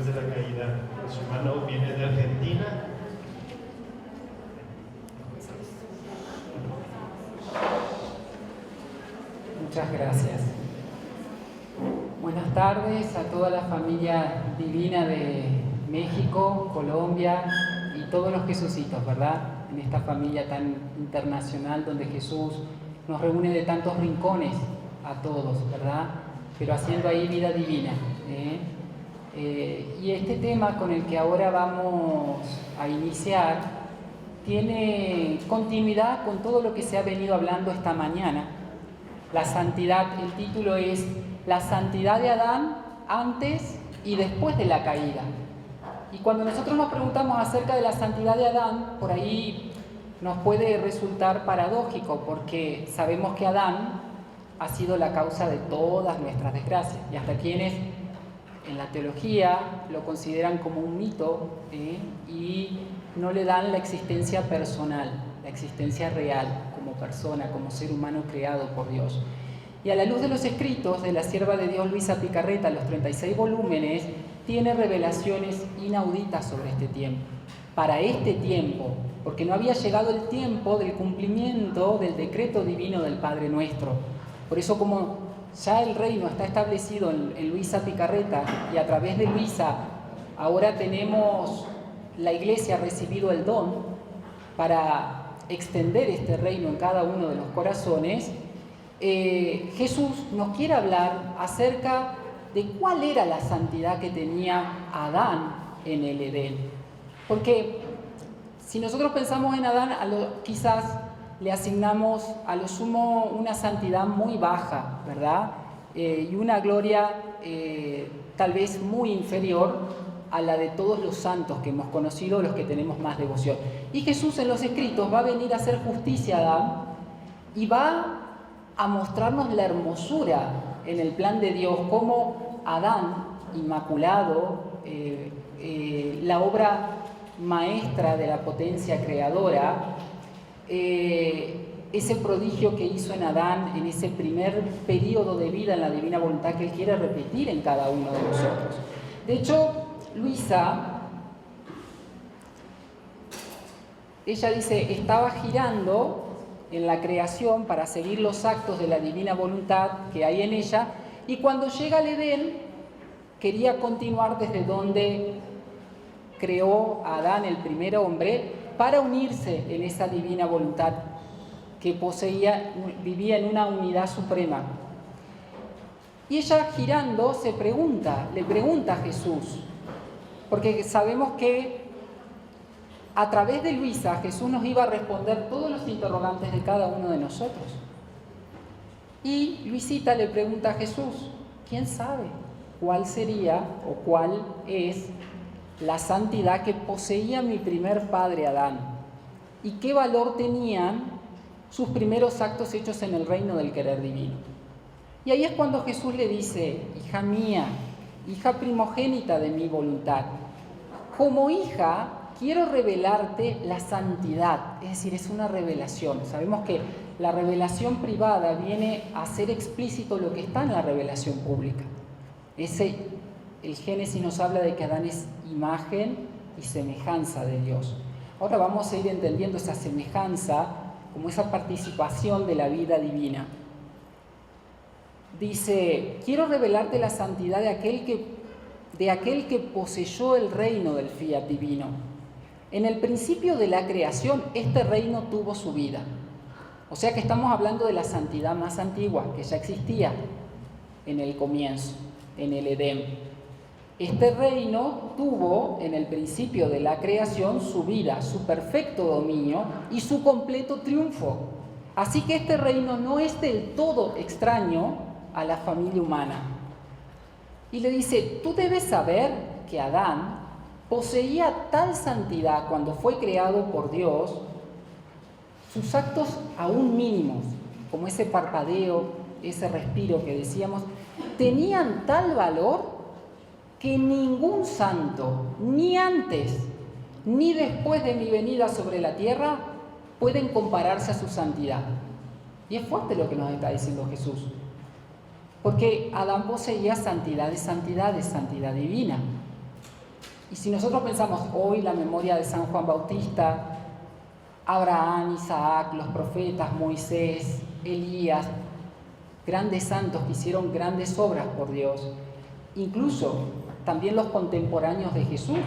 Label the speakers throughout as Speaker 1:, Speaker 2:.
Speaker 1: después de la caída. Su hermano viene de Argentina.
Speaker 2: Muchas gracias. Buenas tardes a toda la familia divina de México, Colombia y todos los jesucitos, ¿verdad? En esta familia tan internacional donde Jesús nos reúne de tantos rincones a todos, ¿verdad? Pero haciendo ahí vida divina. Y este tema con el que ahora vamos a iniciar tiene continuidad con todo lo que se ha venido hablando esta mañana. La santidad, el título es La santidad de Adán antes y después de la caída. Y cuando nosotros nos preguntamos acerca de la santidad de Adán, por ahí nos puede resultar paradójico, porque sabemos que Adán ha sido la causa de todas nuestras desgracias. Y hasta quienes en la teología lo consideran como un mito, y no le dan la existencia personal, la existencia real, como persona, como ser humano creado por Dios. Y a la luz de los escritos de la sierva de Dios Luisa Picarreta, los 36 volúmenes, tiene revelaciones inauditas sobre este tiempo. Para este tiempo, porque no había llegado el tiempo del cumplimiento del decreto divino del Padre Nuestro. Por eso, como ya el reino está establecido en Luisa Picarreta, y a través de Luisa ahora tenemos, la Iglesia ha recibido el don para extender este reino en cada uno de los corazones, Jesús nos quiere hablar acerca de cuál era la santidad que tenía Adán en el Edén. Porque si nosotros pensamos en Adán, quizás le asignamos a lo sumo una santidad muy baja, ¿verdad? Y una gloria tal vez muy inferior a la de todos los santos que hemos conocido, los que tenemos más devoción. Y Jesús en los escritos va a venir a hacer justicia a Adán y va a mostrarnos la hermosura en el plan de Dios, como Adán, inmaculado, la obra maestra de la potencia creadora, ese prodigio que hizo en Adán en ese primer periodo de vida en la divina voluntad que Él quiere repetir en cada uno de nosotros. De hecho, Luisa, ella dice, estaba girando en la creación para seguir los actos de la divina voluntad que hay en ella, y cuando llega al Edén quería continuar desde donde creó a Adán, el primer hombre, para unirse en esa divina voluntad que poseía, vivía en una unidad suprema. Y ella girando le pregunta a Jesús, porque sabemos que a través de Luisa Jesús nos iba a responder todos los interrogantes de cada uno de nosotros. Y Luisita le pregunta a Jesús, ¿quién sabe cuál sería o cuál es la santidad que poseía mi primer padre Adán? ¿Y qué valor tenían sus primeros actos hechos en el reino del querer divino? Y ahí es cuando Jesús le dice, hija mía, hija primogénita de mi voluntad, como hija quiero revelarte la santidad. Es decir, es una revelación. Sabemos que la revelación privada viene a hacer explícito lo que está en la revelación pública. El Génesis nos habla de que Adán es imagen y semejanza de Dios. Ahora vamos a ir entendiendo esa semejanza como esa participación de la vida divina. Dice, quiero revelarte la santidad de aquel que poseyó el reino del fiat divino. En el principio de la creación, este reino tuvo su vida. O sea que estamos hablando de la santidad más antigua, que ya existía en el comienzo, en el Edén. Este reino tuvo en el principio de la creación su vida, su perfecto dominio y su completo triunfo. Así que este reino no es del todo extraño a la familia humana. Y le dice, tú debes saber que Adán poseía tal santidad cuando fue creado por Dios, sus actos aún mínimos, como ese parpadeo, ese respiro que decíamos, tenían tal valor que ningún santo, ni antes ni después de mi venida sobre la tierra, pueden compararse a su santidad. Y es fuerte lo que nos está diciendo Jesús, porque Adán poseía santidad de santidad divina. Y si nosotros pensamos hoy la memoria de San Juan Bautista, Abraham, Isaac, los profetas, Moisés, Elías, grandes santos que hicieron grandes obras por Dios, incluso también los contemporáneos de Jesús,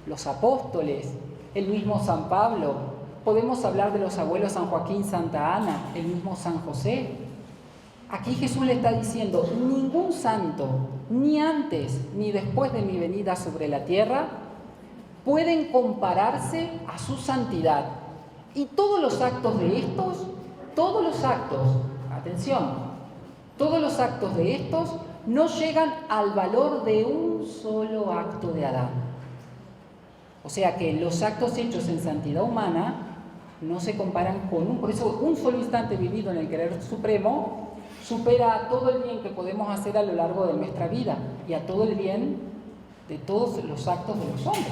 Speaker 2: los apóstoles, el mismo San Pablo, podemos hablar de los abuelos San Joaquín, Santa Ana, el mismo San José. Aquí Jesús le está diciendo, ningún santo, ni antes ni después de mi venida sobre la tierra, pueden compararse a su santidad. Y todos los actos de estos, atención, todos los actos de estos no llegan al valor de un solo acto de Adán. O sea que los actos hechos en santidad humana no se comparan con por eso un solo instante vivido en el querer supremo supera a todo el bien que podemos hacer a lo largo de nuestra vida y a todo el bien de todos los actos de los hombres,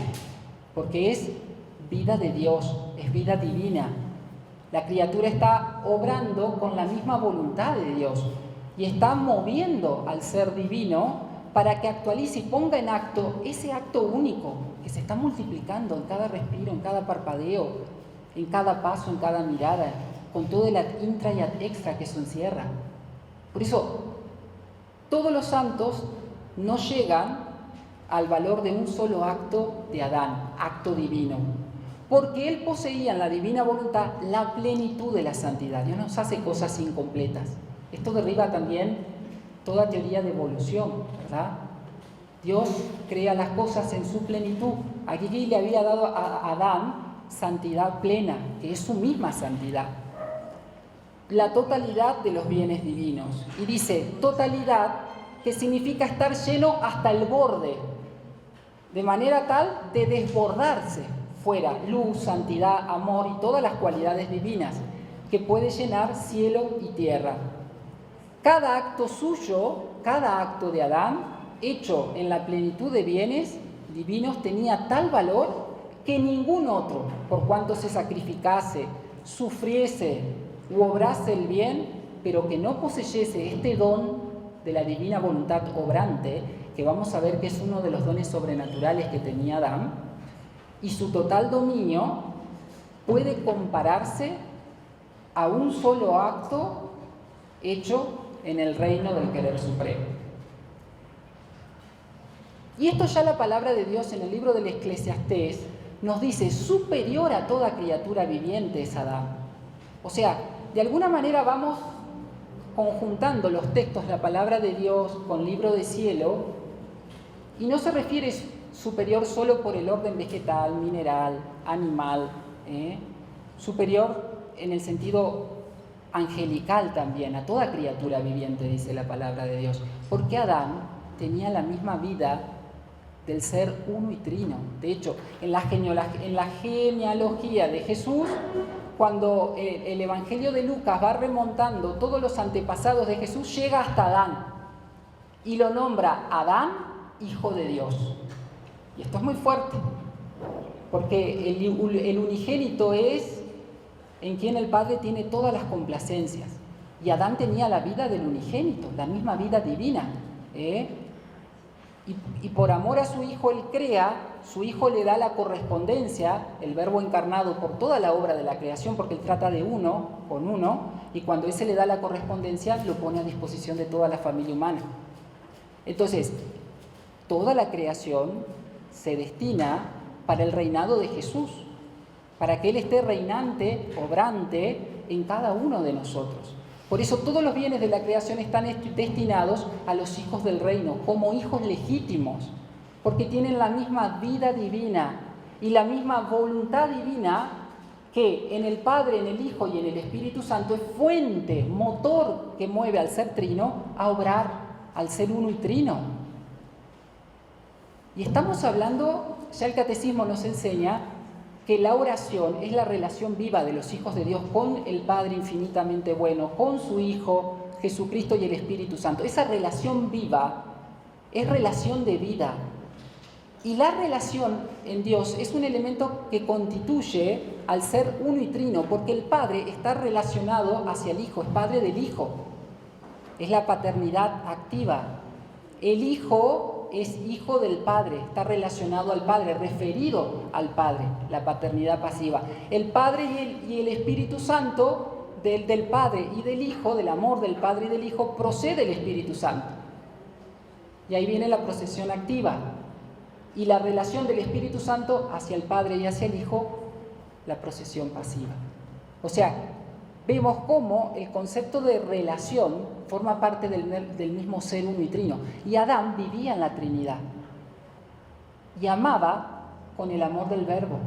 Speaker 2: porque es vida de Dios, es vida divina. La criatura está obrando con la misma voluntad de Dios y está moviendo al ser divino para que actualice y ponga en acto ese acto único que se está multiplicando en cada respiro, en cada parpadeo, en cada paso, en cada mirada, con todo el ad intra y ad extra que eso encierra. Por eso, todos los santos no llegan al valor de un solo acto de Adán, acto divino, porque él poseía en la divina voluntad la plenitud de la santidad. Dios nos hace cosas incompletas. Esto derriba también toda teoría de evolución, ¿verdad? Dios crea las cosas en su plenitud. Aquí le había dado a Adán santidad plena, que es su misma santidad. La totalidad de los bienes divinos. Y dice totalidad, que significa estar lleno hasta el borde, de manera tal de desbordarse fuera, luz, santidad, amor y todas las cualidades divinas, que puede llenar cielo y tierra. Cada acto suyo, cada acto de Adán, hecho en la plenitud de bienes divinos, tenía tal valor que ningún otro, por cuanto se sacrificase, sufriese u obrase el bien, pero que no poseyese este don de la divina voluntad obrante, que vamos a ver que es uno de los dones sobrenaturales que tenía Adán, y su total dominio puede compararse a un solo acto hecho en el reino del querer supremo. Y esto ya la palabra de Dios en el libro del Eclesiastés nos dice, superior a toda criatura viviente es Adán. O sea, de alguna manera vamos conjuntando los textos de la palabra de Dios con libro de cielo, y no se refiere superior solo por el orden vegetal, mineral, animal, superior en el sentido angelical también, a toda criatura viviente, dice la palabra de Dios, porque Adán tenía la misma vida del ser uno y trino. De hecho, en la genealogía de Jesús, cuando el Evangelio de Lucas va remontando todos los antepasados de Jesús, llega hasta Adán y lo nombra Adán, hijo de Dios. Y esto es muy fuerte, porque el unigénito es en quien el Padre tiene todas las complacencias. Y Adán tenía la vida del unigénito, la misma vida divina. Y por amor a su Hijo Él crea, su Hijo le da la correspondencia, el Verbo encarnado por toda la obra de la creación, porque Él trata de uno con uno, y cuando ese le da la correspondencia, lo pone a disposición de toda la familia humana. Entonces, toda la creación se destina para el reinado de Jesús, para que Él esté reinante, obrante en cada uno de nosotros. Por eso todos los bienes de la creación están destinados a los hijos del reino, como hijos legítimos, porque tienen la misma vida divina y la misma voluntad divina que en el Padre, en el Hijo y en el Espíritu Santo es fuente, motor que mueve al ser trino a obrar al ser uno y trino. Y estamos hablando, ya el Catecismo nos enseña que la oración es la relación viva de los hijos de Dios con el Padre infinitamente bueno, con su Hijo Jesucristo y el Espíritu Santo. Esa relación viva es relación de vida. Y la relación en Dios es un elemento que constituye al ser uno y trino, porque el Padre está relacionado hacia el Hijo, es Padre del Hijo. Es la paternidad activa. El Hijo Verbo es hijo del Padre, está relacionado al Padre, referido al Padre, la paternidad pasiva. El Padre y el Espíritu Santo, del Padre y del Hijo, del amor del Padre y del Hijo, procede el Espíritu Santo. Y ahí viene la procesión activa. Y la relación del Espíritu Santo hacia el Padre y hacia el Hijo, la procesión pasiva. O sea, vemos cómo el concepto de relación forma parte del mismo ser uno y trino. Y Adán vivía en la Trinidad y amaba con el amor del Verbo.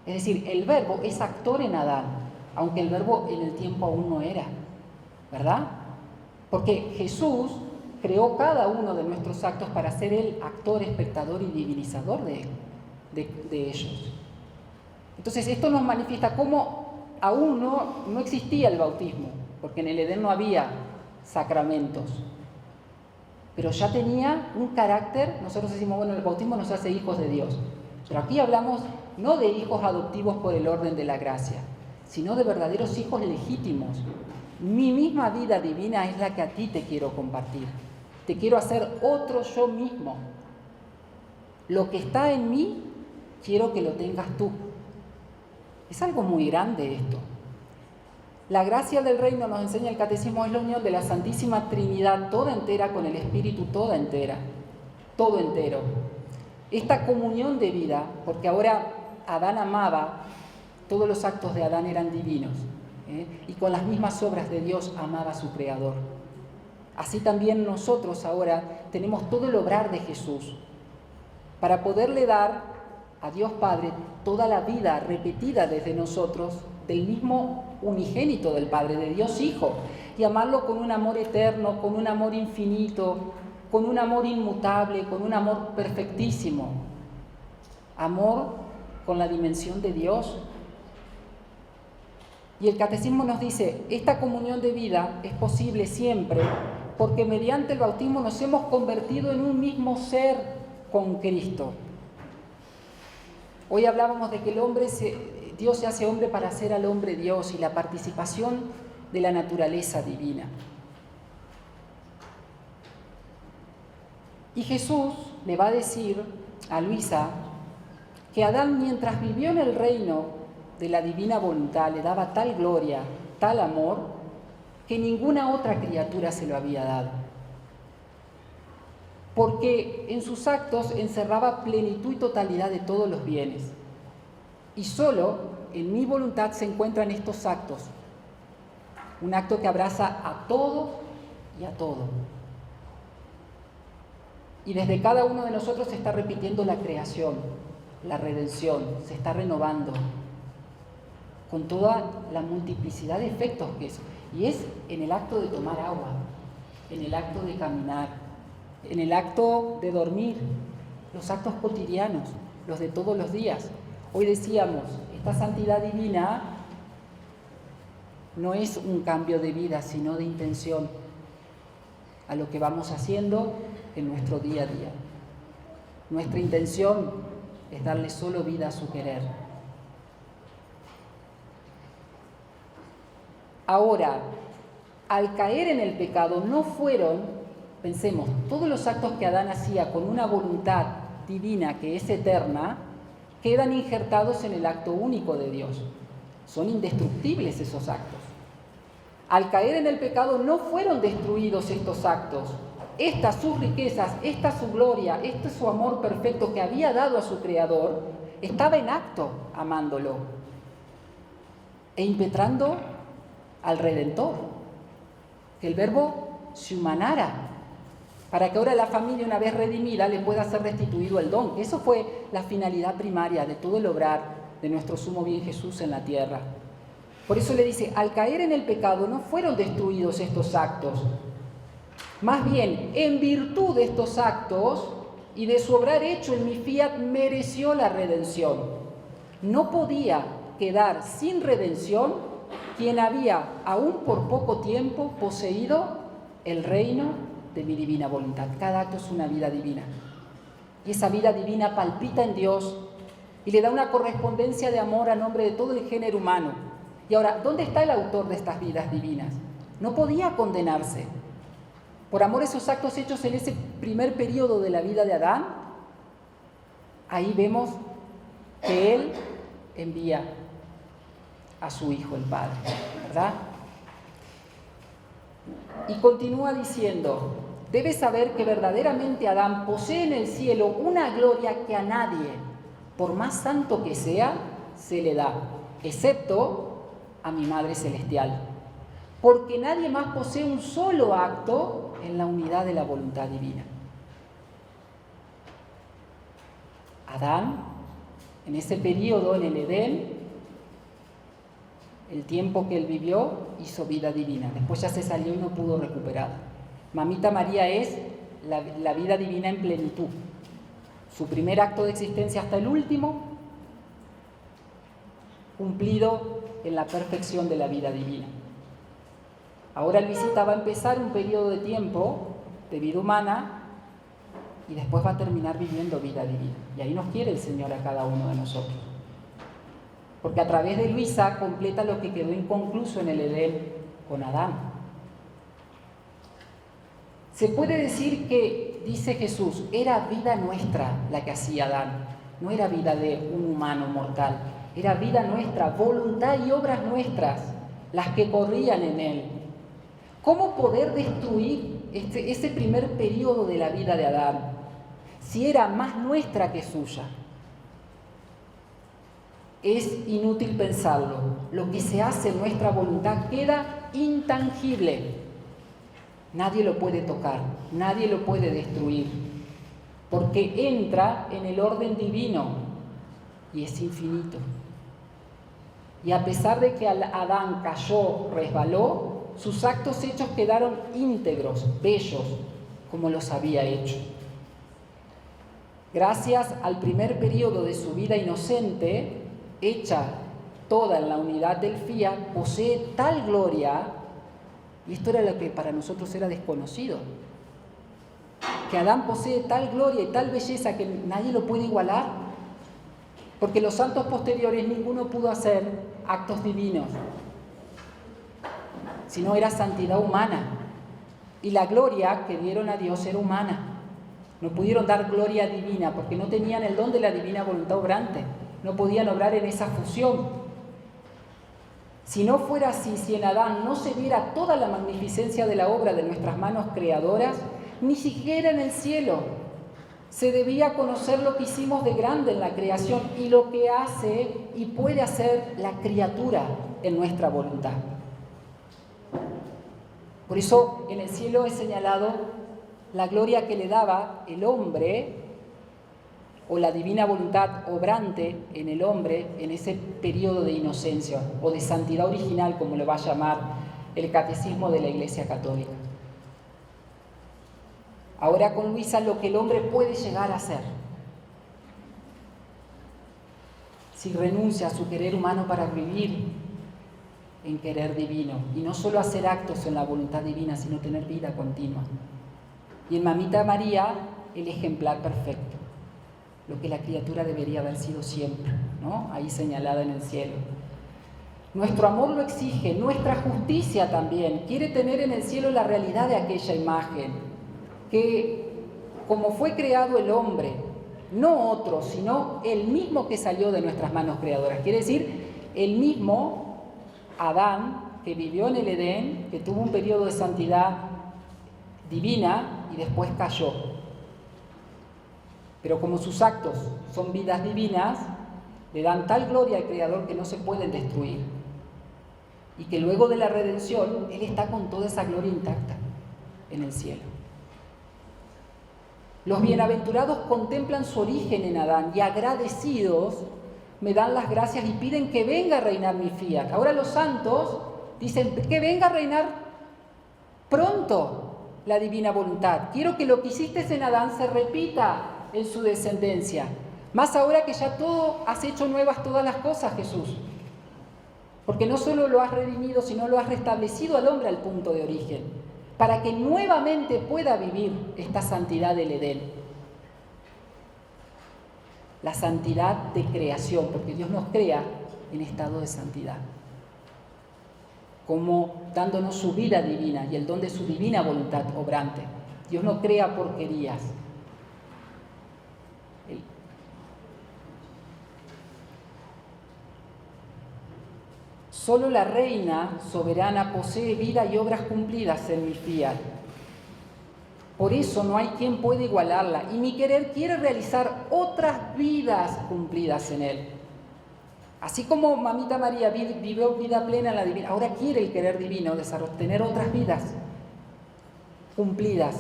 Speaker 2: Es decir, el Verbo es actor en Adán, aunque el Verbo en el tiempo aún no era, ¿verdad? Porque Jesús creó cada uno de nuestros actos para ser el actor, espectador y divinizador de ellos. Entonces esto nos manifiesta cómo aún no existía el bautismo, porque en el Edén no había sacramentos, pero ya tenía un carácter. Nosotros decimos, bueno, el bautismo nos hace hijos de Dios, pero aquí hablamos no de hijos adoptivos por el orden de la gracia, sino de verdaderos hijos legítimos. Mi misma vida divina es la que a ti te quiero compartir, te quiero hacer otro yo mismo. Lo que está en mí, quiero que lo tengas tú. Es algo muy grande esto. La gracia del reino, nos enseña el catecismo, es la unión de la Santísima Trinidad toda entera con el Espíritu toda entera, todo entero. Esta comunión de vida, porque ahora Adán amaba, todos los actos de Adán eran divinos, y con las mismas obras de Dios amaba a su Creador. Así también nosotros ahora tenemos todo el obrar de Jesús para poderle dar a Dios Padre toda la vida repetida desde nosotros del mismo unigénito del Padre, de Dios Hijo, y amarlo con un amor eterno, con un amor infinito, con un amor inmutable, con un amor perfectísimo. Amor con la dimensión de Dios. Y el catecismo nos dice, esta comunión de vida es posible siempre porque mediante el bautismo nos hemos convertido en un mismo ser con Cristo. Hoy hablábamos de que Dios se hace hombre para hacer al hombre Dios y la participación de la naturaleza divina. Y Jesús le va a decir a Luisa que Adán, mientras vivió en el reino de la divina voluntad, le daba tal gloria, tal amor, que ninguna otra criatura se lo había dado. Porque en sus actos encerraba plenitud y totalidad de todos los bienes. Y solo en mi voluntad se encuentran estos actos. Un acto que abraza a todo y a todo. Y desde cada uno de nosotros se está repitiendo la creación, la redención, se está renovando con toda la multiplicidad de efectos que es. Y es en el acto de tomar agua, en el acto de caminar, en el acto de dormir, los actos cotidianos, los de todos los días. Hoy decíamos, esta santidad divina no es un cambio de vida, sino de intención a lo que vamos haciendo en nuestro día a día. Nuestra intención es darle solo vida a su querer. Ahora, al caer en el pecado no fueron, pensemos, todos los actos que Adán hacía con una voluntad divina que es eterna, quedan injertados en el acto único de Dios. Son indestructibles esos actos. Al caer en el pecado no fueron destruidos estos actos. Estas sus riquezas, esta su gloria, este su amor perfecto que había dado a su Creador, estaba en acto amándolo e impetrando al Redentor, que el Verbo se humanara, para que ahora la familia, una vez redimida, le pueda ser restituido el don. Eso fue la finalidad primaria de todo el obrar de nuestro sumo bien Jesús en la tierra. Por eso le dice, al caer en el pecado no fueron destruidos estos actos. Más bien, en virtud de estos actos y de su obrar hecho en mi fiat, mereció la redención. No podía quedar sin redención quien había, aún por poco tiempo, poseído el reino de mi divina voluntad. Cada acto es una vida divina. Y esa vida divina palpita en Dios y le da una correspondencia de amor a nombre de todo el género humano. Y ahora, ¿dónde está el autor de estas vidas divinas? No podía condenarse. Por amor a esos actos hechos en ese primer periodo de la vida de Adán, ahí vemos que Él envía a su Hijo el Padre, ¿verdad? Y continúa diciendo, debes saber que verdaderamente Adán posee en el cielo una gloria que a nadie, por más santo que sea, se le da, excepto a mi Madre Celestial, porque nadie más posee un solo acto en la unidad de la voluntad divina. Adán, en ese periodo, en el Edén, el tiempo que él vivió, hizo vida divina. Después ya se salió y no pudo recuperar. Mamita María es la vida divina en plenitud. Su primer acto de existencia hasta el último, cumplido en la perfección de la vida divina. Ahora Luisita va a empezar un periodo de tiempo de vida humana y después va a terminar viviendo vida divina. Y ahí nos quiere el Señor a cada uno de nosotros. Porque a través de Luisa completa lo que quedó inconcluso en el Edén con Adán. Se puede decir que, dice Jesús, era vida nuestra la que hacía Adán. No era vida de un humano mortal. Era vida nuestra, voluntad y obras nuestras, las que corrían en él. ¿Cómo poder destruir ese primer periodo de la vida de Adán si era más nuestra que suya? Es inútil pensarlo. Lo que se hace en nuestra voluntad queda intangible. Nadie lo puede tocar, nadie lo puede destruir, porque entra en el orden divino y es infinito. Y a pesar de que Adán cayó, resbaló, sus actos hechos quedaron íntegros, bellos, como los había hecho. Gracias al primer periodo de su vida inocente, hecha toda en la unidad del fiat, posee tal gloria, y esto era lo que para nosotros era desconocido, que Adán posee tal gloria y tal belleza que nadie lo puede igualar, porque los santos posteriores ninguno pudo hacer actos divinos, sino era santidad humana, y la gloria que dieron a Dios era humana. No pudieron dar gloria divina porque no tenían el don de la divina voluntad obrante, no podían obrar en esa fusión. Si no fuera así, si en Adán no se viera toda la magnificencia de la obra de nuestras manos creadoras, ni siquiera en el cielo se debía conocer lo que hicimos de grande en la creación y lo que hace y puede hacer la criatura en nuestra voluntad. Por eso en el cielo he señalado la gloria que le daba el hombre o la divina voluntad obrante en el hombre en ese periodo de inocencia o de santidad original, como lo va a llamar el Catecismo de la Iglesia Católica. Ahora con Luisa lo que el hombre puede llegar a ser, si renuncia a su querer humano para vivir en querer divino, y no solo hacer actos en la voluntad divina, sino tener vida continua. Y en Mamita María, el ejemplar perfecto, lo que la criatura debería haber sido siempre, ¿no? Ahí señalada en el cielo. Nuestro amor lo exige, nuestra justicia también quiere tener en el cielo la realidad de aquella imagen, que como fue creado el hombre, no otro, sino el mismo que salió de nuestras manos creadoras, quiere decir, el mismo Adán que vivió en el Edén, que tuvo un periodo de santidad divina y después cayó. Pero como sus actos son vidas divinas, le dan tal gloria al Creador que no se pueden destruir. Y que luego de la redención, Él está con toda esa gloria intacta en el cielo. Los bienaventurados contemplan su origen en Adán y agradecidos me dan las gracias y piden que venga a reinar mi fiat. Ahora los santos dicen que venga a reinar pronto la divina voluntad. Quiero que lo que hiciste en Adán se repita en su descendencia. Más ahora que ya todo has hecho nuevas todas las cosas, Jesús. Porque no solo lo has redimido, sino lo has restablecido al hombre al punto de origen, para que nuevamente pueda vivir esta santidad del Edén. La santidad de creación, porque Dios nos crea en estado de santidad. como dándonos su vida divina y el don de su divina voluntad obrante. Dios no crea porquerías. Solo la reina soberana posee vida y obras cumplidas en mi fiat. Por eso no hay quien pueda igualarla, y mi querer quiere realizar otras vidas cumplidas en él. Así como Mamita María vivió vida plena en la divina, ahora quiere el querer divino tener otras vidas cumplidas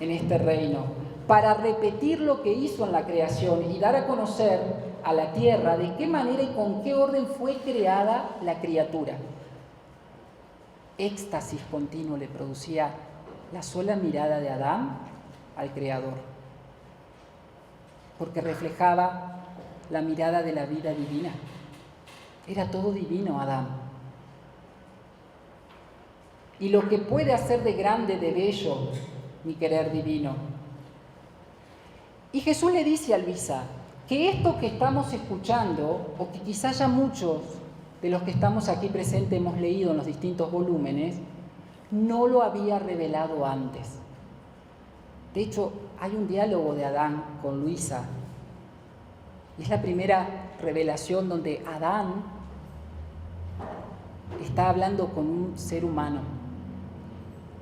Speaker 2: en este reino, para repetir lo que hizo en la creación y dar a conocer a la tierra de qué manera y con qué orden fue creada la criatura. Éxtasis continuo le producía la sola mirada de Adán al Creador, porque reflejaba la mirada de la vida divina. Era todo divino Adán. Y lo que puede hacer de grande, de bello, mi querer divino. Y Jesús le dice a Luisa que esto que estamos escuchando, o que quizás ya muchos de los que estamos aquí presentes hemos leído en los distintos volúmenes, no lo había revelado antes. De hecho, hay un diálogo de Adán con Luisa. Y es la primera revelación donde Adán está hablando con un ser humano.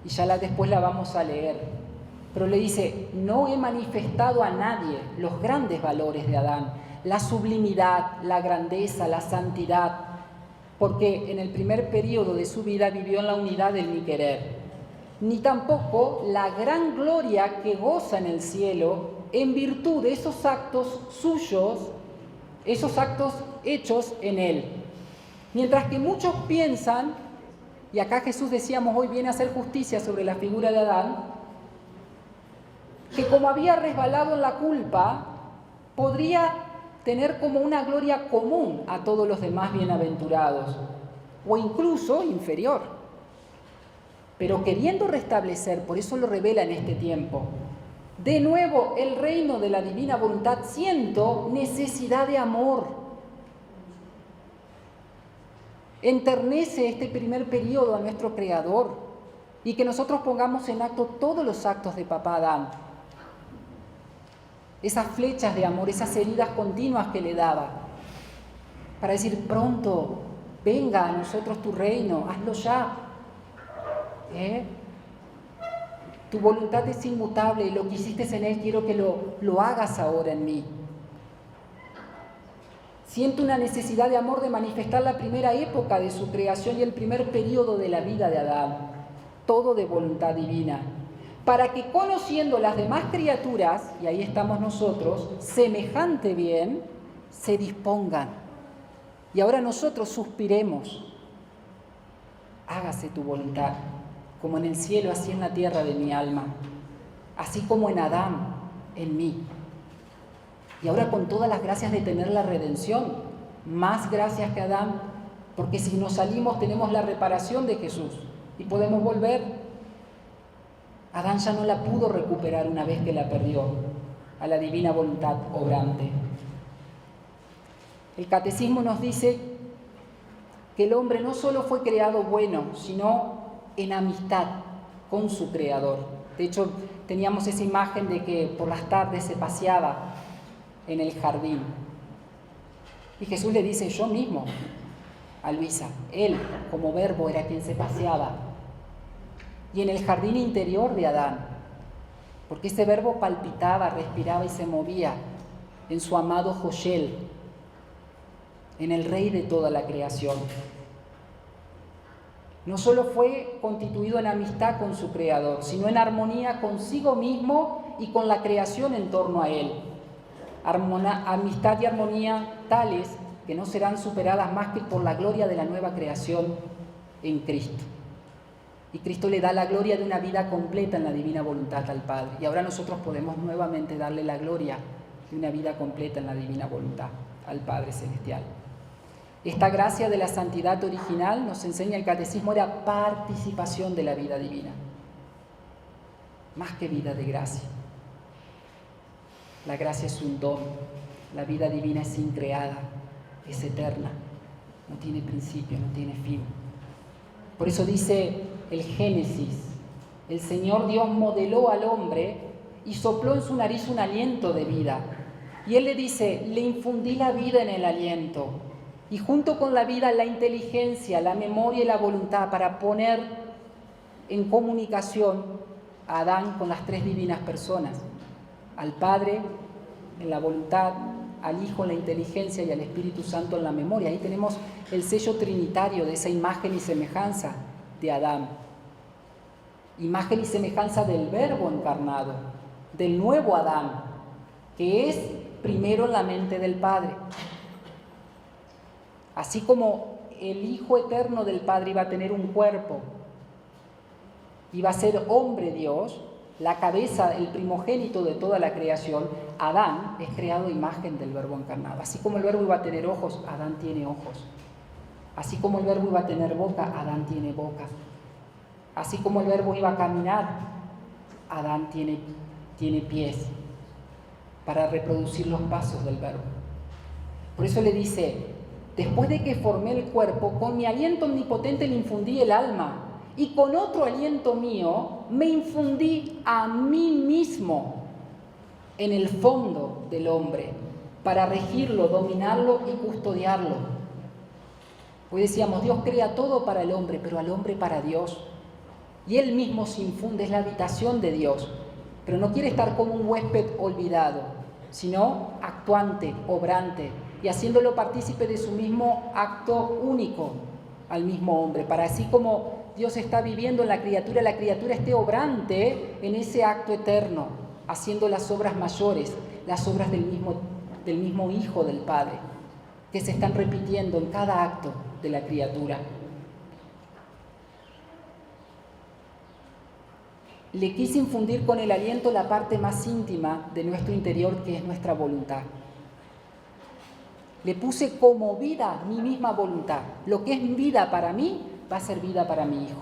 Speaker 2: Y ya después la vamos a leer. Pero le dice, no he manifestado a nadie los grandes valores de Adán, la sublimidad, la grandeza, la santidad, porque en el primer periodo de su vida vivió en la unidad del mi querer, ni tampoco la gran gloria que goza en el cielo en virtud de esos actos suyos, esos actos hechos en él. Mientras que muchos piensan, y acá Jesús decíamos hoy viene a hacer justicia sobre la figura de Adán, que como había resbalado en la culpa, podría tener como una gloria común a todos los demás bienaventurados, o incluso inferior. Pero queriendo restablecer, por eso lo revela en este tiempo, de nuevo el reino de la divina voluntad, siento necesidad de amor. Enternece este primer periodo a nuestro Creador y que nosotros pongamos en acto todos los actos de Papá Adán. Esas flechas de amor, esas heridas continuas que le daba, para decir pronto, venga a nosotros tu reino, hazlo ya. Tu voluntad es inmutable y lo que hiciste en él quiero que lo hagas ahora en mí. Siento una necesidad de amor de manifestar la primera época de su creación y el primer periodo de la vida de Adán, todo de voluntad divina, para que conociendo las demás criaturas, y ahí estamos nosotros, semejante bien, se dispongan. Y ahora nosotros suspiremos, hágase tu voluntad, como en el cielo, así en la tierra de mi alma, así como en Adán, en mí. Y ahora con todas las gracias de tener la redención, más gracias que Adán, porque si nos salimos tenemos la reparación de Jesús y podemos volver. Adán ya no la pudo recuperar una vez que la perdió, a la divina voluntad obrante. El catecismo nos dice que el hombre no solo fue creado bueno, sino en amistad con su Creador. De hecho, teníamos esa imagen de que por las tardes se paseaba en el jardín. Y Jesús le dice, yo mismo, a Luisa, él como verbo era quien se paseaba. Y en el jardín interior de Adán, porque ese verbo palpitaba, respiraba y se movía en su amado Joshel, en el Rey de toda la creación. No solo fue constituido en amistad con su Creador, sino en armonía consigo mismo y con la creación en torno a él. Amistad y armonía tales que no serán superadas más que por la gloria de la nueva creación en Cristo. Y Cristo le da la gloria de una vida completa en la divina voluntad al Padre. Y ahora nosotros podemos nuevamente darle la gloria de una vida completa en la divina voluntad al Padre Celestial. Esta gracia de la santidad original, nos enseña el catecismo, era participación de la vida divina, más que vida de gracia. La gracia es un don, la vida divina es increada, es eterna, no tiene principio, no tiene fin. Por eso dice el Génesis, el Señor Dios modeló al hombre y sopló en su nariz un aliento de vida. Y Él le dice, le infundí la vida en el aliento. Y junto con la vida, la inteligencia, la memoria y la voluntad para poner en comunicación a Adán con las tres divinas personas. Al Padre en la voluntad, al Hijo en la inteligencia y al Espíritu Santo en la memoria. Ahí tenemos el sello trinitario de esa imagen y semejanza de Adán. Imagen y semejanza del Verbo encarnado, del nuevo Adán, que es primero en la mente del Padre. Así como el Hijo eterno del Padre iba a tener un cuerpo, iba a ser hombre Dios, la cabeza, el primogénito de toda la creación, Adán es creado a imagen del Verbo encarnado. Así como el Verbo iba a tener ojos, Adán tiene ojos. Así como el Verbo iba a tener boca, Adán tiene boca. Así como el Verbo iba a caminar, Adán tiene pies para reproducir los pasos del Verbo. Por eso le dice, después de que formé el cuerpo, con mi aliento omnipotente le infundí el alma, y con otro aliento mío me infundí a mí mismo en el fondo del hombre, para regirlo, dominarlo y custodiarlo. Hoy decíamos, Dios crea todo para el hombre, pero al hombre para Dios. Y Él mismo se infunde, es la habitación de Dios, pero no quiere estar como un huésped olvidado, sino actuante, obrante, y haciéndolo partícipe de su mismo acto único al mismo hombre, para así como Dios está viviendo en la criatura esté obrante en ese acto eterno, haciendo las obras mayores, las obras del mismo Hijo del Padre, que se están repitiendo en cada acto de la criatura. Le quise infundir con el aliento la parte más íntima de nuestro interior, que es nuestra voluntad. Le puse como vida mi misma voluntad. Lo que es vida para mí va a ser vida para mi hijo.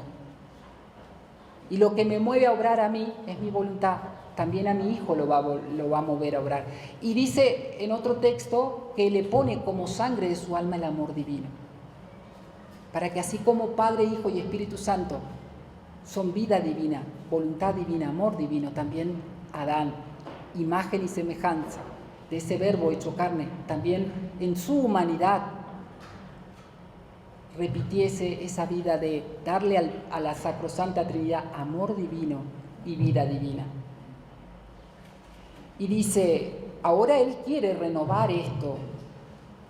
Speaker 2: Y lo que me mueve a obrar a mí es mi voluntad. También a mi hijo lo va a mover a obrar. Y dice en otro texto que le pone como sangre de su alma el amor divino. Para que así como Padre, Hijo y Espíritu Santo son vida divina, voluntad divina, amor divino, también Adán, imagen y semejanza de ese Verbo hecho carne, también en su humanidad repitiese esa vida de darle a la sacrosanta Trinidad amor divino y vida divina. Y dice, ahora Él quiere renovar esto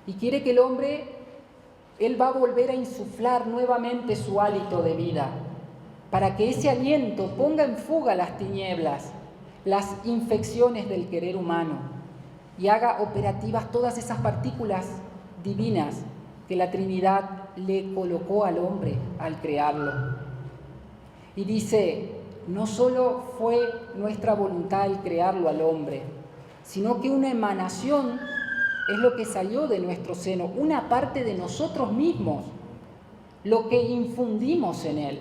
Speaker 2: y quiere que el hombre, Él va a volver a insuflar nuevamente su hálito de vida, para que ese aliento ponga en fuga las tinieblas, las infecciones del querer humano y haga operativas todas esas partículas divinas que la Trinidad le colocó al hombre al crearlo. Y dice, no solo fue nuestra voluntad el crearlo al hombre, sino que una emanación es lo que salió de nuestro seno, una parte de nosotros mismos, lo que infundimos en él.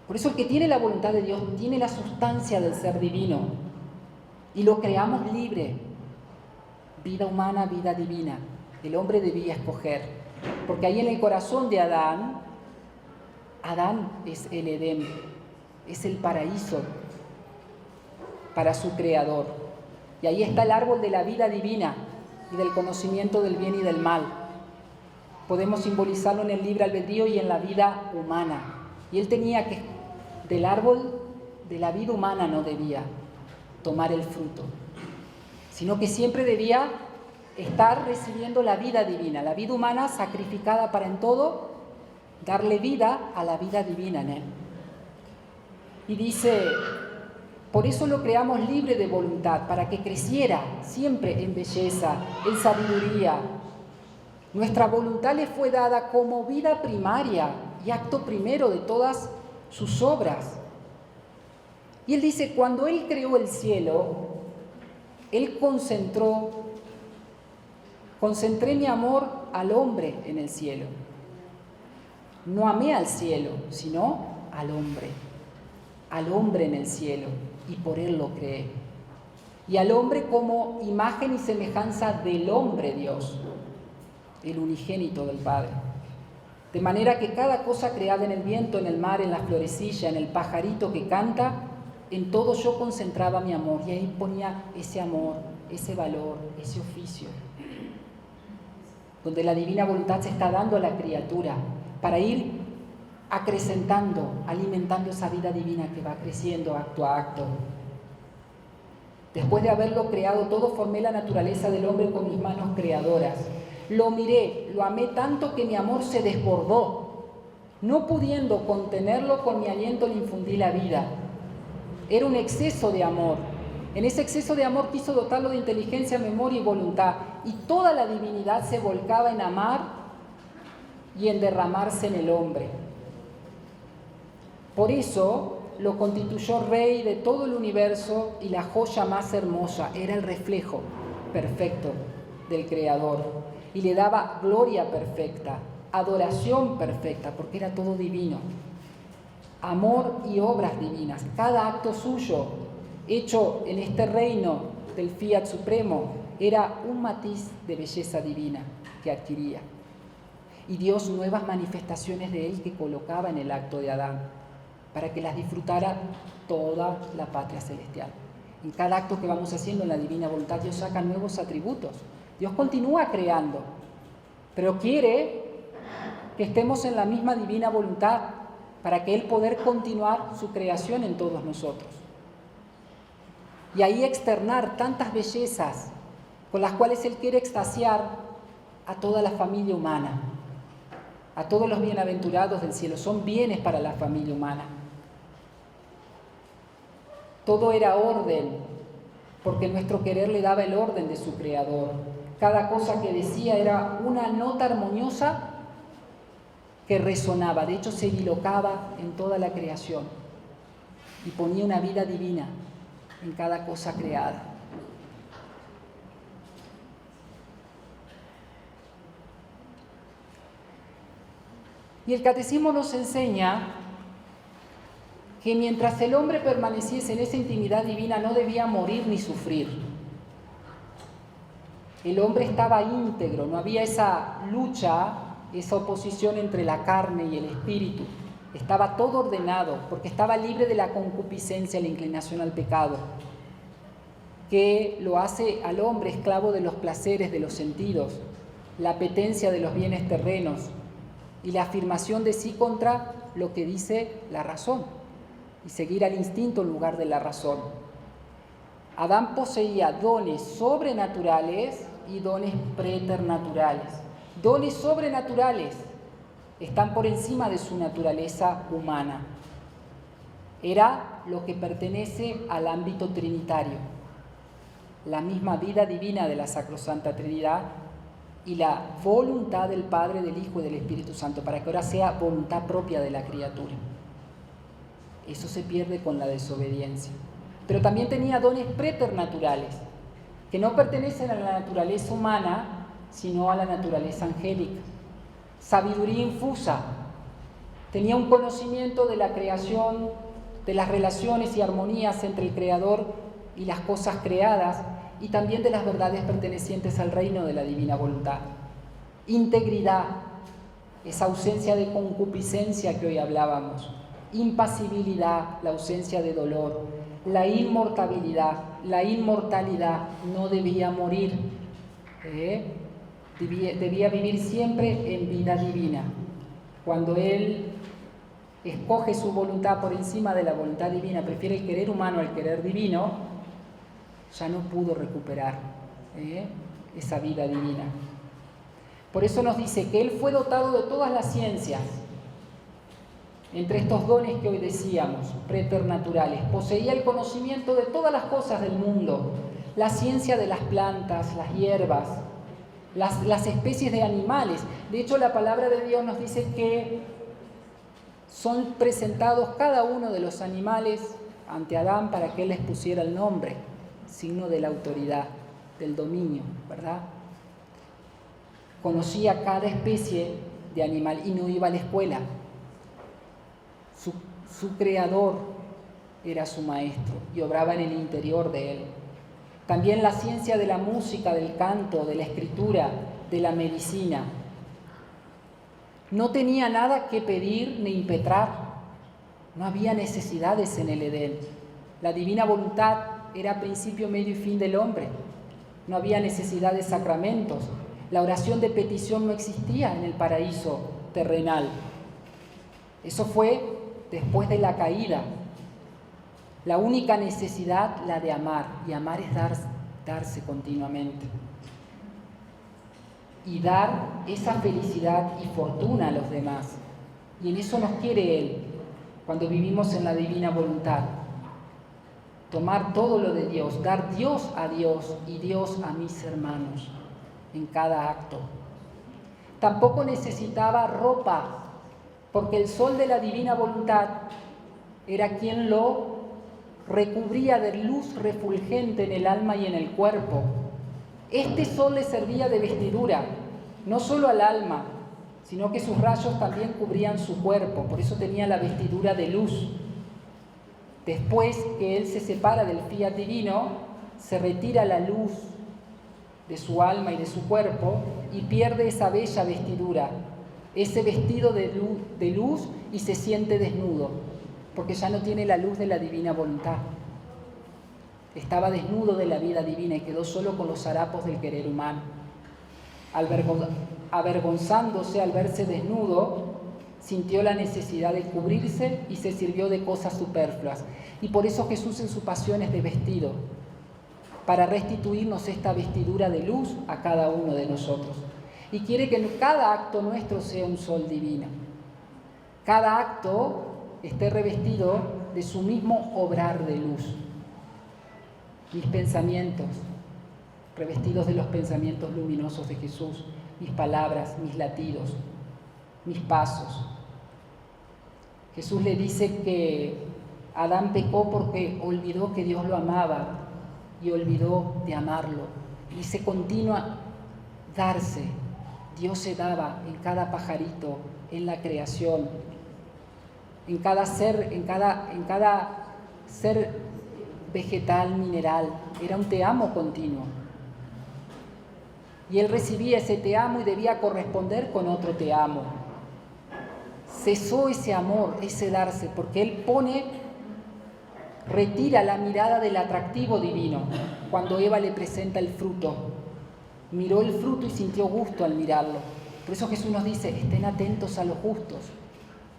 Speaker 2: Por eso el que tiene la voluntad de Dios tiene la sustancia del ser divino y lo creamos libre. Vida humana, vida divina. El hombre debía escoger, porque ahí en el corazón de Adán es el Edén, es el paraíso para su creador. Y ahí está el árbol de la vida divina y del conocimiento del bien y del mal. Podemos simbolizarlo en el libre albedrío y en la vida humana. Y él tenía que, del árbol de la vida humana no debía tomar el fruto, sino que siempre debía estar recibiendo la vida divina, la vida humana sacrificada para en todo darle vida a la vida divina en él. Y dice, por eso lo creamos libre de voluntad, para que creciera siempre en belleza, en sabiduría. Nuestra voluntad le fue dada como vida primaria y acto primero de todas sus obras. Y él dice, cuando él creó el cielo, él concentré mi amor al hombre en el cielo. No amé al cielo, sino al hombre en el cielo, y por él lo creé. Y al hombre como imagen y semejanza del hombre Dios, el unigénito del Padre. De manera que cada cosa creada en el viento, en el mar, en la florecilla, en el pajarito que canta, en todo yo concentraba mi amor. Y ahí ponía ese amor, ese valor, ese oficio, donde la divina voluntad se está dando a la criatura para ir acrecentando, alimentando esa vida divina que va creciendo acto a acto. Después de haberlo creado todo, formé la naturaleza del hombre con mis manos creadoras. Lo miré, lo amé tanto que mi amor se desbordó. No pudiendo contenerlo, con mi aliento le infundí la vida. Era un exceso de amor. En ese exceso de amor quiso dotarlo de inteligencia, memoria y voluntad. Y toda la divinidad se volcaba en amar y en derramarse en el hombre. Por eso lo constituyó rey de todo el universo y la joya más hermosa. Era el reflejo perfecto del Creador. Y le daba gloria perfecta, adoración perfecta, porque era todo divino. Amor y obras divinas. Cada acto suyo, hecho en este reino del Fiat Supremo, era un matiz de belleza divina que adquiría. Y Dios nuevas manifestaciones de él que colocaba en el acto de Adán, para que las disfrutara toda la patria celestial. En cada acto que vamos haciendo en la divina voluntad, Dios saca nuevos atributos. Dios continúa creando, pero quiere que estemos en la misma divina voluntad para que Él poder continuar su creación en todos nosotros. Y ahí externar tantas bellezas con las cuales Él quiere extasiar a toda la familia humana, a todos los bienaventurados del cielo. Son bienes para la familia humana. Todo era orden, porque nuestro querer le daba el orden de su Creador. Cada cosa que decía era una nota armoniosa que resonaba, de hecho se bilocaba en toda la creación y ponía una vida divina en cada cosa creada. Y el catecismo nos enseña que mientras el hombre permaneciese en esa intimidad divina no debía morir ni sufrir. El hombre estaba íntegro, no había esa lucha, esa oposición entre la carne y el espíritu. Estaba todo ordenado, porque estaba libre de la concupiscencia, la inclinación al pecado, que lo hace al hombre esclavo de los placeres, de los sentidos, la apetencia de los bienes terrenos y la afirmación de sí contra lo que dice la razón, y seguir al instinto en lugar de la razón. Adán poseía dones sobrenaturales y dones preternaturales. Dones sobrenaturales están por encima de su naturaleza humana. Era lo que pertenece al ámbito trinitario, la misma vida divina de la Sacrosanta Trinidad y la voluntad del Padre, del Hijo y del Espíritu Santo, para que ahora sea voluntad propia de la criatura. Eso se pierde con la desobediencia. Pero también tenía dones preternaturales, que no pertenecen a la naturaleza humana, sino a la naturaleza angélica. Sabiduría infusa. Tenía un conocimiento de la creación, de las relaciones y armonías entre el Creador y las cosas creadas, y también de las verdades pertenecientes al reino de la divina voluntad. Integridad, esa ausencia de concupiscencia que hoy hablábamos. Impasibilidad, la ausencia de dolor. La inmortalidad, no debía morir, debía vivir siempre en vida divina. Cuando él escoge su voluntad por encima de la voluntad divina, prefiere el querer humano al querer divino, ya no pudo recuperar esa vida divina. Por eso nos dice que él fue dotado de todas las ciencias. Entre estos dones que hoy decíamos, preternaturales, poseía el conocimiento de todas las cosas del mundo, la ciencia de las plantas, las hierbas, las especies de animales. De hecho, la palabra de Dios nos dice que son presentados cada uno de los animales ante Adán para que él les pusiera el nombre, signo de la autoridad, del dominio, ¿verdad? Conocía cada especie de animal y no iba a la escuela. Su creador era su maestro y obraba en el interior de él. También la ciencia de la música, del canto, de la escritura, de la medicina. No tenía nada que pedir ni impetrar. No había necesidades en el Edén. La divina voluntad era principio, medio y fin del hombre. No había necesidad de sacramentos. La oración de petición no existía en el paraíso terrenal. Eso fue después de la caída. La única necesidad, la de amar. Y amar es darse continuamente. Y dar esa felicidad y fortuna a los demás. Y en eso nos quiere Él, cuando vivimos en la divina voluntad. Tomar todo lo de Dios, dar Dios a Dios y Dios a mis hermanos en cada acto. Tampoco necesitaba ropa, porque el sol de la divina voluntad era quien lo recubría de luz refulgente en el alma y en el cuerpo. Este sol le servía de vestidura, no solo al alma, sino que sus rayos también cubrían su cuerpo, por eso tenía la vestidura de luz. Después que él se separa del fiat divino, se retira la luz de su alma y de su cuerpo y pierde esa bella vestidura, ese vestido de luz y se siente desnudo, porque ya no tiene la luz de la divina voluntad. Estaba desnudo de la vida divina y quedó solo con los harapos del querer humano. Avergonzándose al verse desnudo, sintió la necesidad de cubrirse y se sirvió de cosas superfluas. Y por eso Jesús en su pasión es de vestido, para restituirnos esta vestidura de luz a cada uno de nosotros. Y quiere que cada acto nuestro sea un sol divino. Cada acto esté revestido de su mismo obrar de luz. Mis pensamientos, revestidos de los pensamientos luminosos de Jesús, mis palabras, mis latidos, mis pasos. Jesús le dice que Adán pecó porque olvidó que Dios lo amaba y olvidó de amarlo. Y se continúa darse. Dios se daba en cada pajarito, en la creación, en cada ser vegetal, mineral. Era un te amo continuo. Y él recibía ese te amo y debía corresponder con otro te amo. Cesó ese amor, ese darse, porque él retira la mirada del atractivo divino cuando Eva le presenta el fruto. Miró el fruto y sintió gusto al mirarlo. Por eso Jesús nos dice, estén atentos a los justos,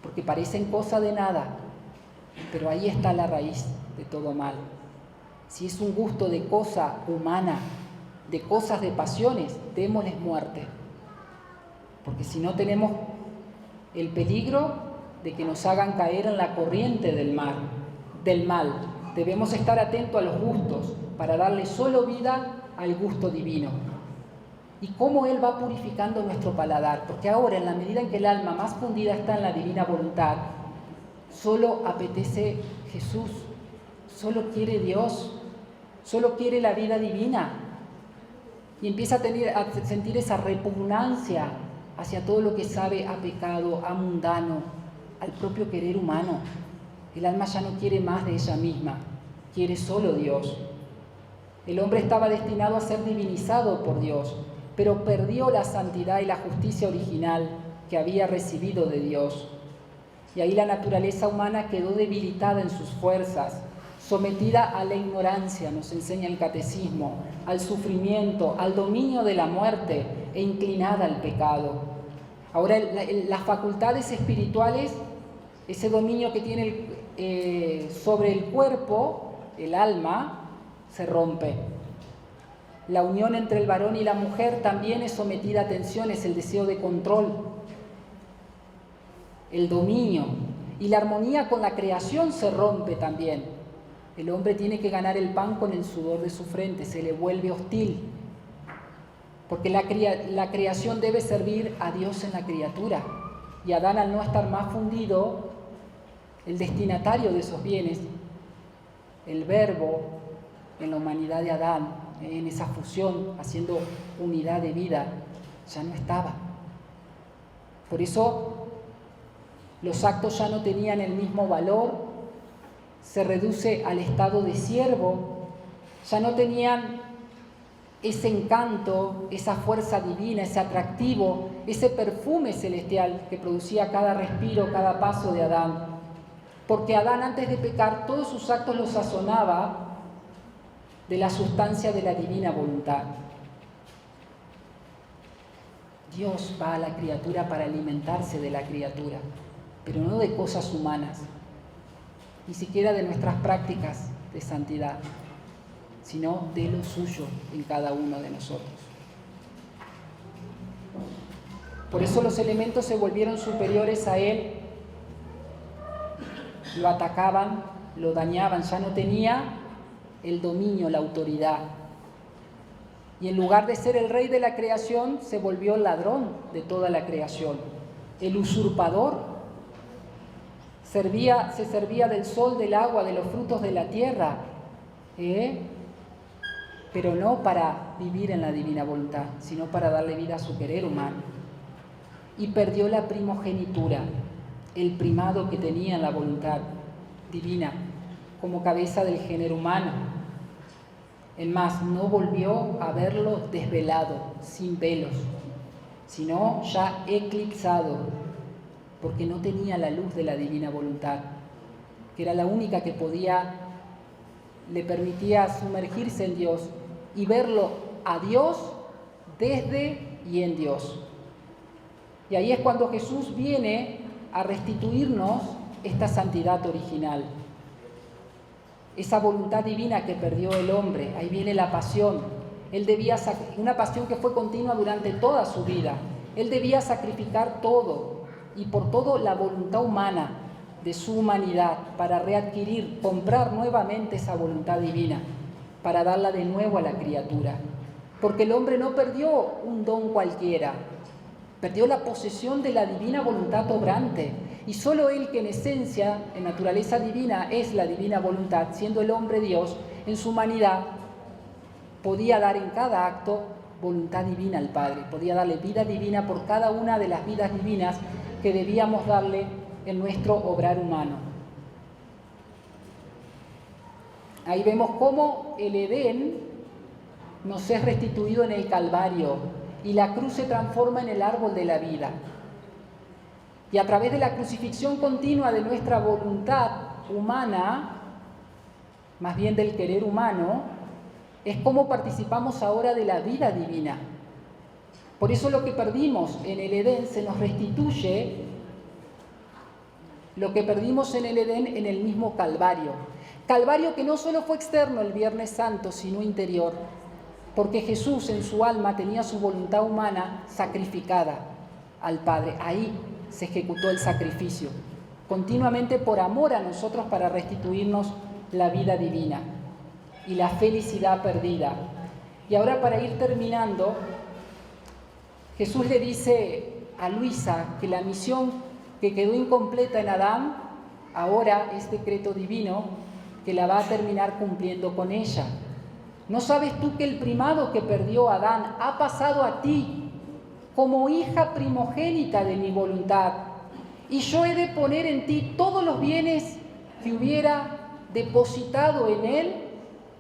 Speaker 2: porque parecen cosa de nada, pero ahí está la raíz de todo mal. Si es un gusto de cosa humana, de cosas de pasiones, démosles muerte, porque si no tenemos el peligro de que nos hagan caer en la corriente del mal. Debemos estar atentos a los gustos para darle solo vida al gusto divino. Y cómo Él va purificando nuestro paladar, porque ahora, en la medida en que el alma más fundida está en la divina voluntad, solo apetece Jesús, solo quiere Dios, solo quiere la vida divina. Y empieza a sentir esa repugnancia hacia todo lo que sabe a pecado, a mundano, al propio querer humano. El alma ya no quiere más de ella misma, quiere solo Dios. El hombre estaba destinado a ser divinizado por Dios, pero perdió la santidad y la justicia original que había recibido de Dios. Y ahí la naturaleza humana quedó debilitada en sus fuerzas, sometida a la ignorancia, nos enseña el catecismo, al sufrimiento, al dominio de la muerte e inclinada al pecado. Ahora las facultades espirituales, ese dominio que tiene sobre el cuerpo, el alma, se rompe. La unión entre el varón y la mujer también es sometida a tensiones, el deseo de control, el dominio. Y la armonía con la creación se rompe también. El hombre tiene que ganar el pan con el sudor de su frente, se le vuelve hostil. Porque la creación debe servir a Dios en la criatura. Y Adán, al no estar más fundido, el destinatario de esos bienes, el verbo en la humanidad de Adán, en esa fusión, haciendo unidad de vida, ya no estaba. Por eso los actos ya no tenían el mismo valor, se reduce al estado de siervo, ya no tenían ese encanto, esa fuerza divina, ese atractivo, ese perfume celestial que producía cada respiro, cada paso de Adán. Porque Adán, antes de pecar, todos sus actos los sazonaba de la sustancia de la divina voluntad. Dios va a la criatura para alimentarse de la criatura, pero no de cosas humanas, ni siquiera de nuestras prácticas de santidad, sino de lo suyo en cada uno de nosotros. Por eso los elementos se volvieron superiores a él, lo atacaban, lo dañaban, ya no tenía el dominio, la autoridad. Y en lugar de ser el rey de la creación, se volvió el ladrón de toda la creación, el usurpador. Se servía del sol, del agua, de los frutos de la tierra, pero no para vivir en la divina voluntad, sino para darle vida a su querer humano. Y perdió la primogenitura, el primado que tenía en la voluntad divina, como cabeza del género humano. Es más, no volvió a verlo desvelado, sin velos, sino ya eclipsado, porque no tenía la luz de la divina voluntad, que era la única que le permitía sumergirse en Dios y verlo a Dios desde y en Dios. Y ahí es cuando Jesús viene a restituirnos esta santidad original, esa voluntad divina que perdió el hombre. Ahí viene la pasión. Él debía una pasión que fue continua durante toda su vida. Él debía sacrificar todo y por todo la voluntad humana de su humanidad para readquirir, comprar nuevamente esa voluntad divina, para darla de nuevo a la criatura. Porque el hombre no perdió un don cualquiera, perdió la posesión de la divina voluntad obrante. Y solo él, que en esencia, en naturaleza divina, es la divina voluntad, siendo el hombre Dios, en su humanidad, podía dar en cada acto voluntad divina al Padre, podía darle vida divina por cada una de las vidas divinas que debíamos darle en nuestro obrar humano. Ahí vemos cómo el Edén nos es restituido en el Calvario y la cruz se transforma en el árbol de la vida. Y a través de la crucifixión continua de nuestra voluntad humana, más bien del querer humano, es como participamos ahora de la vida divina. Por eso lo que perdimos en el Edén se nos restituye, lo que perdimos en el Edén en el mismo Calvario. Calvario que no solo fue externo el Viernes Santo, sino interior, porque Jesús en su alma tenía su voluntad humana sacrificada al Padre. Ahí se ejecutó el sacrificio, continuamente por amor a nosotros para restituirnos la vida divina y la felicidad perdida. Y ahora, para ir terminando, Jesús le dice a Luisa que la misión que quedó incompleta en Adán, ahora es decreto divino que la va a terminar cumpliendo con ella. ¿No sabes tú que el primado que perdió Adán ha pasado a ti como hija primogénita de mi voluntad? Y yo he de poner en ti todos los bienes que hubiera depositado en él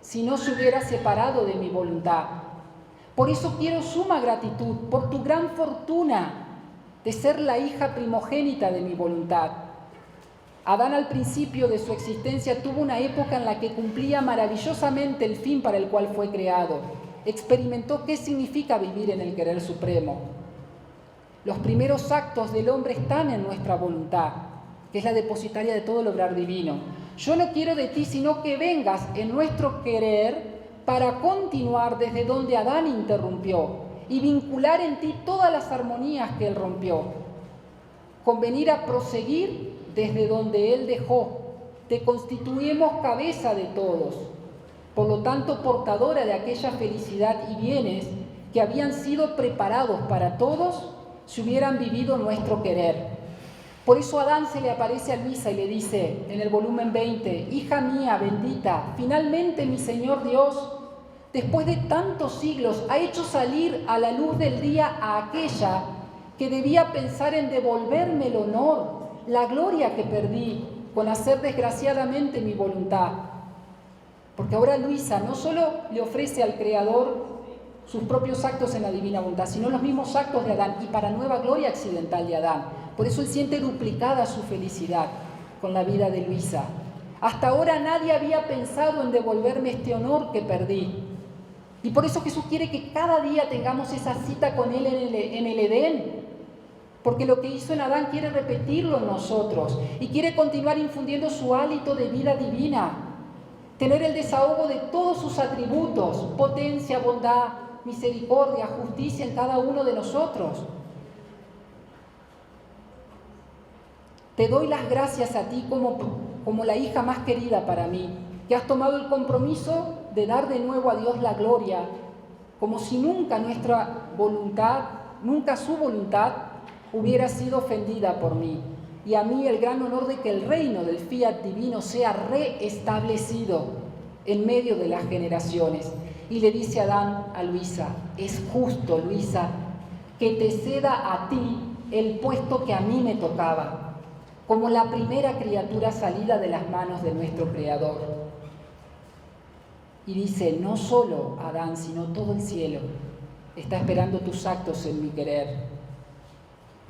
Speaker 2: si no se hubiera separado de mi voluntad. Por eso quiero suma gratitud por tu gran fortuna de ser la hija primogénita de mi voluntad. Adán, al principio de su existencia, tuvo una época en la que cumplía maravillosamente el fin para el cual fue creado. Experimentó qué significa vivir en el querer supremo. Los primeros actos del hombre están en nuestra voluntad, que es la depositaria de todo el obrar divino. Yo no quiero de ti sino que vengas en nuestro querer para continuar desde donde Adán interrumpió y vincular en ti todas las armonías que él rompió. Convenir a proseguir desde donde él dejó. Te constituimos cabeza de todos, por lo tanto portadora de aquella felicidad y bienes que habían sido preparados para todos si hubieran vivido nuestro querer. Por eso a Adán se le aparece a Luisa y le dice en el volumen 20, hija mía bendita, finalmente mi Señor Dios, después de tantos siglos, ha hecho salir a la luz del día a aquella que debía pensar en devolverme el honor, la gloria que perdí con hacer desgraciadamente mi voluntad. Porque ahora Luisa no solo le ofrece al Creador sus propios actos en la divina voluntad, sino los mismos actos de Adán y para nueva gloria accidental de Adán. Por eso él siente duplicada su felicidad con la vida de Luisa. Hasta ahora nadie había pensado en devolverme este honor que perdí. Y por eso Jesús quiere que cada día tengamos esa cita con Él en el Edén. Porque lo que hizo en Adán quiere repetirlo en nosotros y quiere continuar infundiendo su hálito de vida divina. Tener el desahogo de todos sus atributos, potencia, bondad, misericordia, justicia en cada uno de nosotros. Te doy las gracias a ti como la hija más querida para mí, que has tomado el compromiso de dar de nuevo a Dios la gloria, como si nunca nuestra voluntad, nunca su voluntad hubiera sido ofendida por mí. Y a mí el gran honor de que el reino del fiat divino sea reestablecido en medio de las generaciones. Y le dice Adán a Luisa, es justo, Luisa, que te ceda a ti el puesto que a mí me tocaba, como la primera criatura salida de las manos de nuestro Creador. Y dice, no solo Adán, sino todo el cielo está esperando tus actos en mi querer.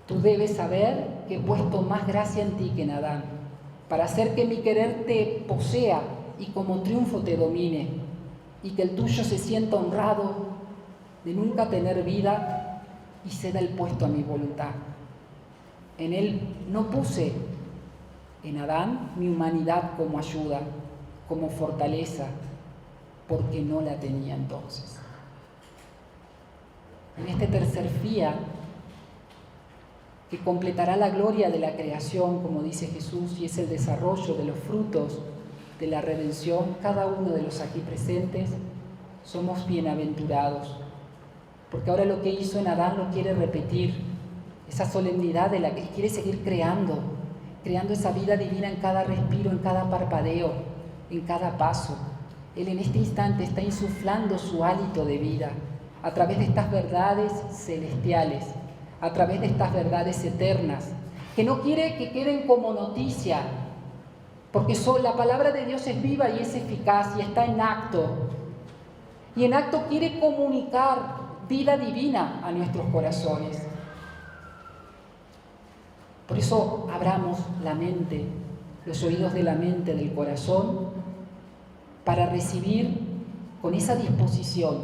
Speaker 2: Tú debes saber que he puesto más gracia en ti que en Adán, para hacer que mi querer te posea y como triunfo te domine, y que el tuyo se sienta honrado de nunca tener vida y ceda el puesto a mi voluntad. En él no puse, en Adán, mi humanidad como ayuda, como fortaleza, porque no la tenía entonces. En este tercer fiat, que completará la gloria de la creación, como dice Jesús, y es el desarrollo de los frutos de la redención, cada uno de los aquí presentes somos bienaventurados, porque ahora lo que hizo en Adán lo quiere repetir, esa solemnidad de la que quiere seguir creando esa vida divina en cada respiro, en cada parpadeo, en cada paso. Él en este instante está insuflando su hálito de vida a través de estas verdades celestiales, a través de estas verdades eternas, que no quiere que queden como noticia, porque la palabra de Dios es viva y es eficaz y está en acto. Y en acto quiere comunicar vida divina a nuestros corazones. Por eso abramos la mente, los oídos de la mente, del corazón, para recibir con esa disposición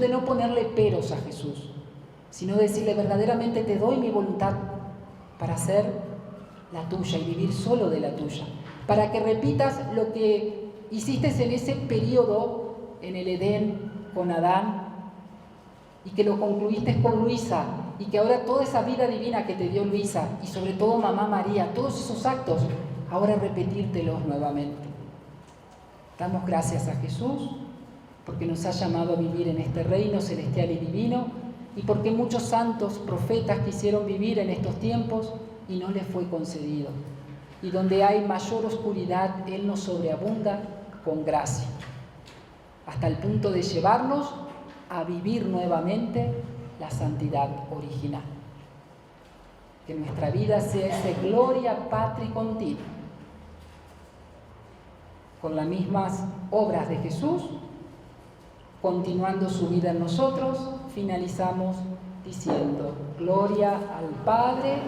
Speaker 2: de no ponerle peros a Jesús, sino decirle verdaderamente te doy mi voluntad para hacer la tuya y vivir solo de la tuya, para que repitas lo que hiciste en ese periodo en el Edén con Adán y que lo concluiste con Luisa y que ahora toda esa vida divina que te dio Luisa y sobre todo mamá María, todos esos actos, ahora repetírtelos nuevamente. Damos gracias a Jesús porque nos ha llamado a vivir en este reino celestial y divino y porque muchos santos profetas quisieron vivir en estos tiempos y no les fue concedido. Y donde hay mayor oscuridad, Él nos sobreabunda con gracia, hasta el punto de llevarnos a vivir nuevamente la santidad original. Que nuestra vida sea ese gloria patri continua, con las mismas obras de Jesús, continuando su vida en nosotros. Finalizamos diciendo gloria al Padre,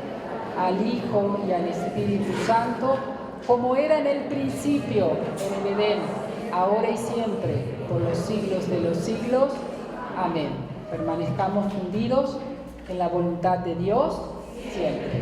Speaker 2: al Hijo y al Espíritu Santo, como era en el principio, en el Edén, ahora y siempre, por los siglos de los siglos. Amén. Permanezcamos fundidos en la voluntad de Dios siempre.